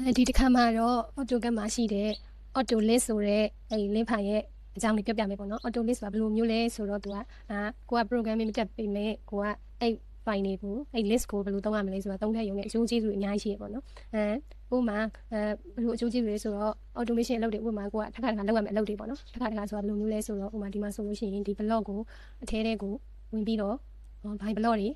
ဒီတစ်ခါမှာတော့ AutoCAD မှာရှိတဲ့ Auto List ဆိုတဲ့link file ရဲ့အကြောင်းလေးပြောပြမယ်ပေါ့နော် Auto List ဆိုတာဘယ်လိုမျိုးလဲဆိုတော့ကိုက programming မတက်ပေမဲ့ကိုကfile တွေကိုlist ကိုဘယ်လိုသုံးရမလဲဆိုတာသုံးထည့်ရုံနဲ့အကျိုးကျေးဇူးအများကြီးရှိရပေါ့နော်ဥပမာဘယ်လိုအကျိုးကျေးဇူးလဲဆိုတော့ automation အလုပ်တွေဥပမာကိုကတစ်ခါလုပ်ရမယ့်အလုပ်တွေပေါ့နော်တစ်ခါဆိုတာဘယ်လိုမျိုးလဲဆိုတော့ဥပမာဒီမှာဆိုလို့ရှိရင်ဒီ block ကိုအထဲထဲကိုဝင်ပြီးတော့ by block တွေ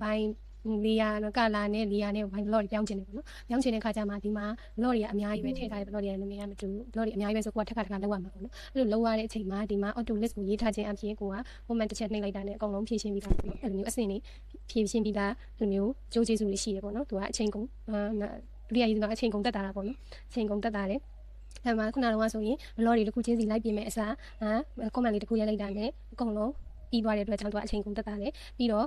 by layer ကလာနဲ့ layer နဲ့ by block တွေပြောင်းချင်တယ်ပေါ့နော်ပြောင်းချင်တဲ့ခါကျမှဒီမှာ block တွေကအများကြီးပဲထည့်ထားတဲ့ block တွေကနာမည်ကမတူဘူး block တွေအများကြီးပဲဆိုကိုကတစ်ခါလုပ်ရမှာပေါ့နော်အဲ့လိုလုပ်ရတဲ့အချိန်မှာဒီမှာ auto list ကိုရေးထားခြင်းအပြင်ကိုက comment တစ်ချက်နှိပ်လိုက်တာနဲ့အကုန်လုံးဖြည့်ရှင်းပြီးသားအဲ့လိုမျိုးအဆင့်တွေဖြည့်ရှင်းပြီးသားအဲ့လိုမျိုးကြိုးကျေးဇူးတွေရှိတယ်ပေါ့နော်သူကအချိန်ကုန်ဒုတိယရေးကအချိန်ကုန်တက်တာပေါ့နော်အချိန်ကုန်တက်တာတယ်အဲ့မှာခုနကတော့ဆိုရင် block တွေတစ်ခုချင်းစီလိုက်ပြင်မဲ့အစားcomment လေးတစ်ခုရိုက်လိုက်တာနဲ့အကုန်လုံးပြီးသွားတဲ့အတွက်ကြောင့်သူကအချိန်ကုန်တက်တာလေပြီးတော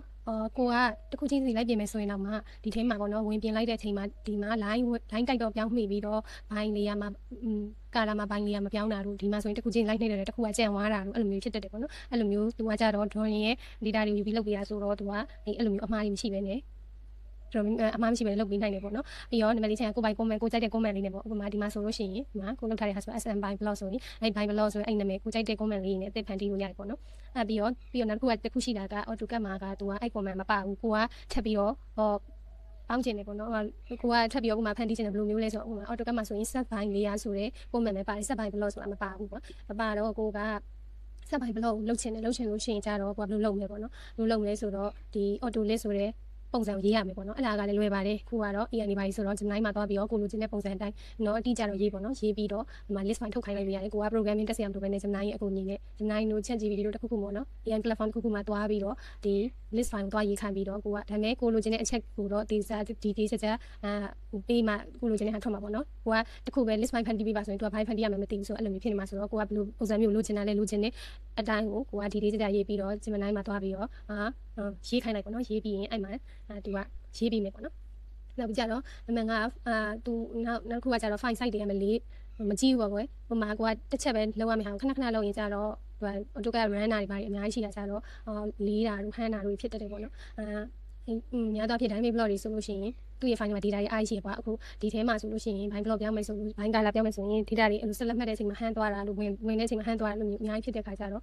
့ကိုကတခုချင်းစီလိုက်ပြင်မယ်ဆိုရင်တော့မှဒီထဲမှာပေါ့နော်ဝင်ပြင်လိုက်တဲ့အချိန်မှာဒီမှာ line တိုက်တော့ပြောင်းမိပြီးတော့ by layer မှာကာလာမှာ by layer မပြောင်းတာတို့ဒီမှာဆိုရင်တခုချင်းလိုက်နှိပ်တယ်တခုကကြံသွားတာတို့အဲ့လိုမျိုးဖြစ်တတ်တယ်ပေါ့နော်အဲ့လိုမျိုးသူကကြတော့ drawing ရဲ့ data တွေယူပြီးလုပ်ပေးတာဆိုတော့သူကအဲ့လိုမျိုးအမှားတွေမရှိပဲねအမှားမရှိပဲလုပ်ပေးနိုင်တယ်ပေါ့နော်ပြီးတော့နံပါတ်၄ချက်ကကိုပိုင် comment ကိုကြိုက်တဲ့ comment လေးနဲ့ပေါ့ဥပမာဒီမှာဆိုလို့ရှိရင်ဒီမှာကိုလုပ်ထားတဲ့ဟာဆို SM by blog ဆိုရင်အဲ့ by blog ဆိုရင်အဲ့နာမည်ကိုကြိုက်တဲ့ comment လေးနဲ့အသစ်ဖန်တီးလို့ရတယ်ပေါ့နော်အဲ့ပြီးတော့နောက်တစ်ခုရှိတာက AutoCAD မှာကသူကအဲ့ comment မပါဘူးကိုကထပ်ပြီးတော့ပေါင်းချင်တယ်ပေါ့နော်ကိုကထပ်ပြီးတော့ဥပမာဖန်တီးချင်တယ်ဘယ်လိုမျိုးလဲဆိုတော့ဥပမာ AutoCAD မှာဆိုရင် set by layer ဆိုတဲ့ comment ပဲပါတယ် set by blog ဆိုတာမပါဘူးပေါ့မပါတော့ကိုကset by blog ကိုလုပ်ချင်လို့ရှိရင်ကြတော့ကိုကဘယ်လိုလုပ်မလဲပေါ့နော်ဘယ်လိုလုပ်မလဲဆိုတော့ဒီ auto list ဆိုတဲ့ပုံစံရေးရမယ်ပေါ့နော်အဲ့ဒါကလည်းလွယ်ပါတယ်ခုကတော့ AI နေပါပြီဆိုတော့ Gemini မှာသွားပြီးတော့ကိုလိုချင်တဲ့ပုံစံအတိုင်းနော်အတိအကျတော့ရေးပေါ့နော်ရေးပြီးတော့ဒီမှာ list file ထုတ်ခိုင်းလိုက်လို့ရတယ်ကိုက programming တက်စရာမလိုဘဲနဲ့ Gemini ရဲ့အကူအညီနဲ့ Gemini တို့ ChatGPT တို့တစ်ခုခုပေါ့နော် AI platform တစ်ခုခုမှာသွားပြီးတော့ဒီ list file ကိုသွားရေးခိုင်းပြီးတော့ကိုကဒါပေမဲ့ကိုလိုချင်တဲ့အချက်ကိုတော့ဒီချက်ပေးမှကိုလိုချင်တဲ့ဟာထွက်မှာပေါ့နော်ကိုကတစ်ခုပဲ list file ဖန်တီးပေးပါဆိုရင်သူက file ဖန်တီးရမှာမသိဘူးဆိုတော့အဲ့လိုမျိုးဖြစ်နေမှာဆိုတော့ကိုကဘယ်လိုပုံစံမျိုးလိုချင်တာလဲလိုချင်တဲ့အတိုင်းကိုကိုကဒီချက်ရေးပြီးတော့ Gemini မှာသွားပြီးတော့ရေးခိုင်းလိုက်ပေါ့နော်ရေးပြီးရင်အဲ့မှာသူကရေးပြီးမယ်ပေါ့နော်နောက်ပြီးကြတော့အမှန်ကသူနောက်တစ်ခုကကြတော့ file site တွေကမကြည့်ဘူးပေါ့ကွယ်ဟိုမှာကိုကတစ်ချက်ပဲလောက်ရမယ်ဟာခဏလောက်ရင်ကြတော့သူက AutoCAD run တာတွေပါတယ်အများကြီးရှိတာကြတော့လေးတာတို့ဟန်းတာတို့ဖြစ်တတ်တယ်ပေါ့နော်များသောအားဖြင့် dynamic block တွေဆိုလို့ရှိရင်သူ့ရဲ့ file မှာ data တွေအားရှိရပါအခုဒီထဲမှာဆိုလို့ရှိရင် bind block ပြောင်းမယ်ဆိုလို့ bind color ပြောင်းမယ်ဆိုရင် data တွေအဲ့လိုဆက်လက်မှတ်တဲ့အချိန်မှာဟန်းသွားတာလို့ဝင်တဲ့အချိန်မှာဟန်းသွားတာလို့မျိုးအများကြီးဖြစ်တဲ့ခါကြတော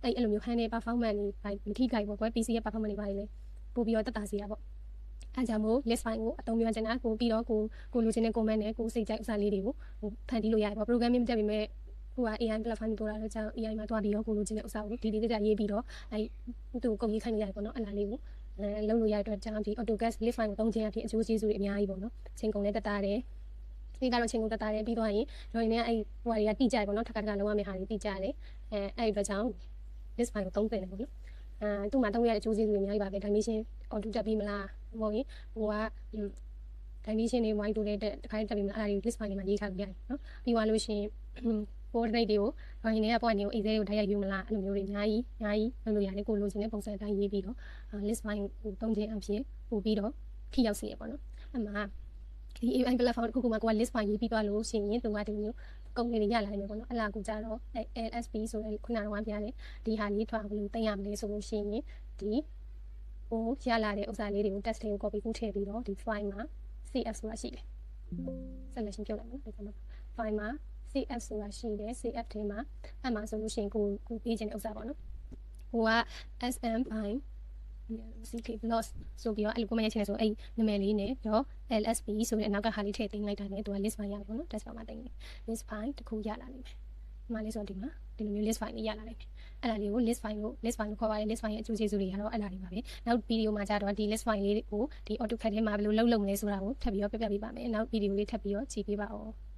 ့အဲ့လိုမျိုးဟန်းတဲ့ performance တွေမထိခိုက်ပေါ့ကွယ် PC ရဲ့ performance တွေပါလေပို့ပြီးတော့တက်တာစီရပေါ့အဲ့ကြောင့်မို့ list file ကိုအသုံးပြုရချင်တာကိုပြီးတော့ကိုလိုချင်တဲ့ comment နဲ့ကိုစိတ်ကြိုက်ဥစားလေးတွေကိုဖန်တီးလို့ရတယ်ပေါ့ programming တက်ပြီးမဲ့ကိုက AI platform ကိုလာတော့ကြောင့် AI မှာတွားပြီးတော့ကိုလိုချင်တဲ့ဥစားကိုဒီကြရေးပြီးတော့အဲ့သူ့ကိုကုန်ရေးခိုင်းလို့ရတယ်ပေါ့နော်အဲ့လားလေးကိုလုံးလို့ရတဲ့အတွက်ကြောင့်ဒီ AutoCAD list file ကိုသုံးခြင်းအဖြစ်အကျိုးကျေးဇူးတွေအများကြီးပေါ့နော်ချိန်ကုန်လည်းတက်တာတယ်ဒီကတော့ချိန်ကုန်တက်တာတယ်ပြီးတော့ရင် drawing နဲ့အဲ့ဟိုတွေကတိကျတယ်ပေါ့နော်ထပ်ခါလုံးဝမယ့်ဟာတွေတိကျတယ်အဲ့အတွက်ကြောင့် list file ကိုသုံးသင့်တယ်ပေါ့နော်သူ့မှာသုံးရတဲ့အကျိုးကျေးဇူးတွေအများကြီးပါပဲ dimension auto တက်ပြီးမလားမဟုတ်ရင်ဟိုက dimension တွေ y တိုးတဲ့တစ်ခါတက်ပြီးမလားအဲ့ဒါတွေ list file တွေမှာရေးထားလို့ရတယ်နော်ပြီးသွားလို့ရှိရင် coordinate တွေကို drawing တွေက point တွေကို excel ကိုဓာတ်ရိုက်ယူမလားအဲ့လိုမျိုးတွေအများကြီးလုပ်လို့ရတယ်ကိုလိုချင်တဲ့ပုံစံအတိုင်းရေးပြီးတော့ list file ကိုသုံးခြင်းအဖြစ်ပို့ပြီးတော့ထိရောက်စေရပေါ့နော်အဲ့မှာဒီ AI platform တစ်ခုခုမှာကိုက list file ရေးပြီးသွားလို့ရှိရင်သူကဒီမျိုးကုမ္ပဏီတွေရလာနိုင်မယ်ပေါ့နော်အဲ့လာကိုကြတော့ LSP ဆိုတဲ့ခုနကတော့ပြရတယ်ဒီဟာလေးထွားဘယ်လိုသိရမလဲဆိုလို့ရှိရင်ဒီဟိုရလာတဲ့ဥစ္စာလေးတွေကို text တွေကို copy ပို့ထည့်ပြီးတော့ဒီ file မှာ CF ဆိုတာရှိတယ် selection ပြုတ်လိုက်နော်ဒီမှာ file မှာ CF ဆိုတာရှိတယ် CF ထဲမှာအဲ့မှာဆိုလို့ရှိရင်ကိုပေးခြင်းတဲ့ဥစ္စာပေါ့နော်ဟိုက SM by CK loss ဆိုပြီးတော့အဲ့လို comment ရချင်တယ်ဆိုအဲ့နာမည်လေးနဲ့တော့ LSP ဆိုတဲ့အနောက်ကဟာလေးထည့်သိမ်းလိုက်တာနဲ့သူက list file ရမယ်ပေါ့နော် desktop မှာသိမ်းတယ် list file တစ်ခုရလာနိုင်မယ်ဒီမှာလေးဆိုဒီမှာဒီလိုမျိုး list file လေးရလာနိုင်တယ်အဲ့ဒါလေးကို list file ကိုခေါ်ပါတယ် list file ရဲ့အကျိုးကျေးဇူးတွေကတော့အဲ့ဒါတွေပါပဲနောက်ဗီဒီယိုမှာကြတော့ဒီ list file လေးကိုဒီ AutoCAD ထဲမှာဘယ်လိုလုပ်မလဲဆိုတာကိုထပ်ပြီးတော့ပြပြပေးပါမယ်နောက်ဗီဒီယိုလေးထပ်ပြီးတော့ကြည့်ပေးပါဦး